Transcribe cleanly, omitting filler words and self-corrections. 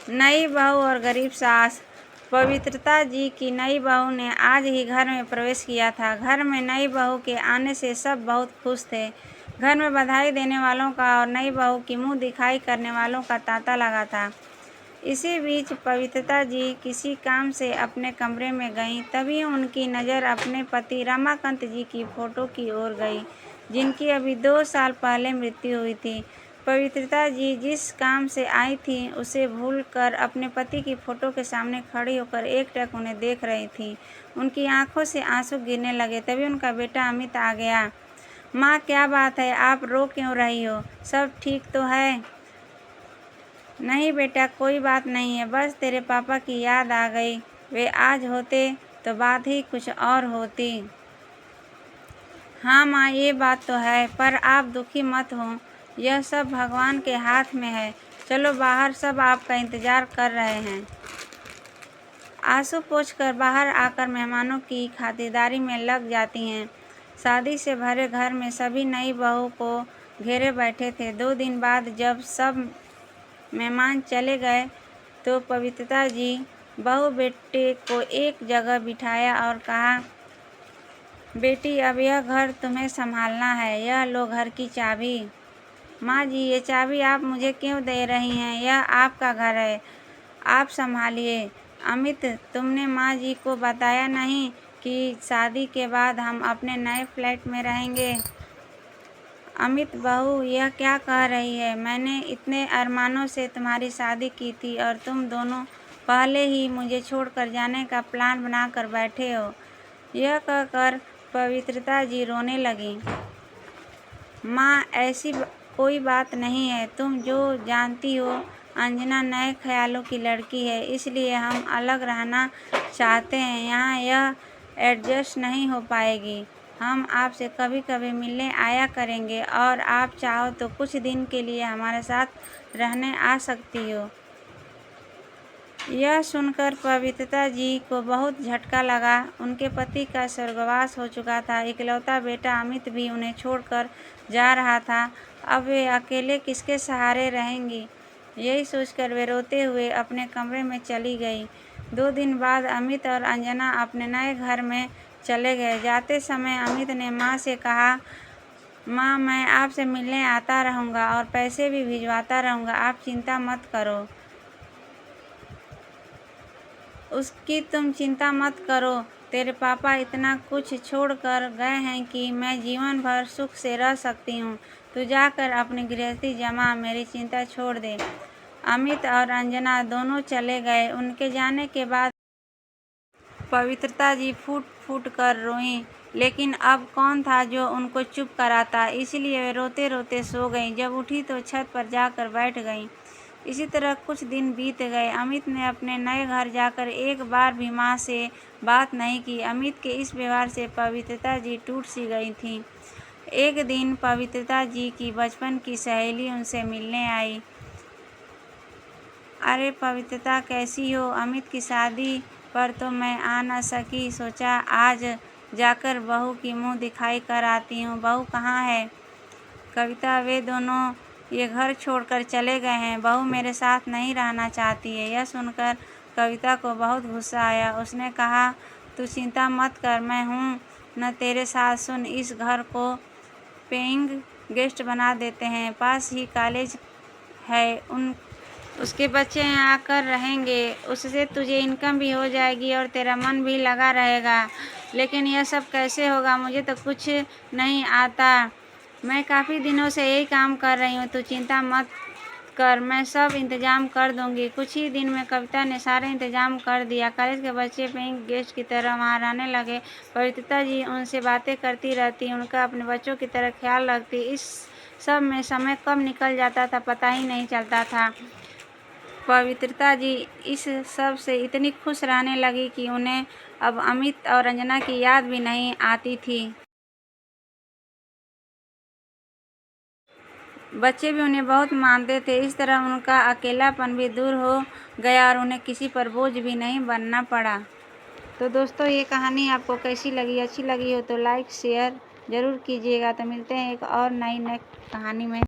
नई बहू और गरीब सास। पवित्रता जी की नई बहू ने आज ही घर में प्रवेश किया था। घर में नई बहू के आने से सब बहुत खुश थे। घर में बधाई देने वालों का और नई बहू की मुंह दिखाई करने वालों का तांता लगा था। इसी बीच पवित्रता जी किसी काम से अपने कमरे में गईं, तभी उनकी नज़र अपने पति रमाकांत जी की फ़ोटो की ओर गई, जिनकी अभी 2 साल पहले मृत्यु हुई थी। पवित्रता जी जिस काम से आई थीं, उसे भूलकर अपने पति की फ़ोटो के सामने खड़ी होकर एकटक उन्हें देख रही थीं। उनकी आंखों से आंसू गिरने लगे। तभी उनका बेटा अमित आ गया। माँ, क्या बात है, आप रो क्यों रही हो? सब ठीक तो है? नहीं बेटा, कोई बात नहीं है, बस तेरे पापा की याद आ गई। वे आज होते तो बात ही कुछ और होती। हाँ माँ, ये बात तो है, पर आप दुखी मत हो, यह सब भगवान के हाथ में है। चलो बाहर, सब आपका इंतज़ार कर रहे हैं। आंसू पोंछकर बाहर आकर मेहमानों की खातिरदारी में लग जाती हैं। शादी से भरे घर में सभी नई बहू को घेरे बैठे थे। 2 दिन बाद जब सब मेहमान चले गए तो पवित्रता जी बहू बेटे को एक जगह बिठाया और कहा, बेटी, अब यह घर तुम्हें संभालना है। यह लो घर की चाबी। माँ जी, ये चाबी आप मुझे क्यों दे रही हैं? यह आपका घर है, आप संभालिए। अमित, तुमने माँ जी को बताया नहीं कि शादी के बाद हम अपने नए फ्लैट में रहेंगे? अमित, बहू यह क्या कह रही है? मैंने इतने अरमानों से तुम्हारी शादी की थी और तुम दोनों पहले ही मुझे छोड़कर जाने का प्लान बनाकर बैठे हो। यह कहकर पवित्रता जी रोने लगीं। माँ, ऐसी कोई बात नहीं है। तुम जो जानती हो, अंजना नए ख्यालों की लड़की है, इसलिए हम अलग रहना चाहते हैं। यहाँ यह एडजस्ट नहीं हो पाएगी। हम आपसे कभी कभी मिलने आया करेंगे और आप चाहो तो कुछ दिन के लिए हमारे साथ रहने आ सकती हो। यह सुनकर पवित्रता जी को बहुत झटका लगा। उनके पति का स्वर्गवास हो चुका था। इकलौता बेटा अमित भी उन्हें छोड़कर जा रहा था। अब वे अकेले किसके सहारे रहेंगी? यही सोचकर वे रोते हुए अपने कमरे में चली गई। 2 दिन बाद अमित और अंजना अपने नए घर में चले गए। जाते समय अमित ने माँ से कहा, माँ, मैं आपसे मिलने आता रहूँगा और पैसे भी भिजवाता रहूँगा, आप चिंता मत करो। उसकी तुम चिंता मत करो। तेरे पापा इतना कुछ छोड़ कर गए हैं कि मैं जीवन भर सुख से रह सकती हूँ। तू जाकर अपनी गृहस्थी जमा, मेरी चिंता छोड़ दे। अमित और अंजना दोनों चले गए। उनके जाने के बाद पवित्रता जी फूट फूट कर रोईं, लेकिन अब कौन था जो उनको चुप कराता, इसलिए वे रोते रोते सो गईं। जब उठी तो छत पर जाकर बैठ गईं। इसी तरह कुछ दिन बीत गए। अमित ने अपने नए घर जाकर एक बार भी माँ से बात नहीं की। अमित के इस व्यवहार से पवित्रता जी टूट सी गई थीं। एक दिन पवित्रता जी की बचपन की सहेली उनसे मिलने आई। अरे पवित्रता, कैसी हो? अमित की शादी पर तो मैं आ न सकी, सोचा आज जाकर बहू की मुंह दिखाई कर आती हूँ। बहू कहाँ है? कविता, वे दोनों ये घर छोड़कर चले गए हैं। बहू मेरे साथ नहीं रहना चाहती है। यह सुनकर कविता को बहुत गुस्सा आया। उसने कहा, तू चिंता मत कर, मैं हूँ न तेरे साथ। सुन, इस घर को पेइंग गेस्ट बना देते हैं। पास ही कॉलेज है, उसके बच्चे यहाँ आकर रहेंगे। उससे तुझे इनकम भी हो जाएगी और तेरा मन भी लगा रहेगा। लेकिन यह सब कैसे होगा? मुझे तो कुछ नहीं आता। मैं काफ़ी दिनों से यही काम कर रही हूँ। तू चिंता मत कर, मैं सब इंतज़ाम कर दूँगी। कुछ ही दिन में कविता ने सारे इंतज़ाम कर दिया। कॉलेज के बच्चे पेइंग गेस्ट की तरह वहाँ रहने लगे। पवित्रता जी उनसे बातें करती रहती, उनका अपने बच्चों की तरह ख्याल रखती। इस सब में समय कब निकल जाता था पता ही नहीं चलता था। पवित्रता जी इस सब से इतनी खुश रहने लगी कि उन्हें अब अमित और अंजना की याद भी नहीं आती थी। बच्चे भी उन्हें बहुत मानते थे। इस तरह उनका अकेलापन भी दूर हो गया और उन्हें किसी पर बोझ भी नहीं बनना पड़ा। तो दोस्तों, ये कहानी आपको कैसी लगी? अच्छी लगी हो तो लाइक शेयर ज़रूर कीजिएगा। तो मिलते हैं एक और नई कहानी में।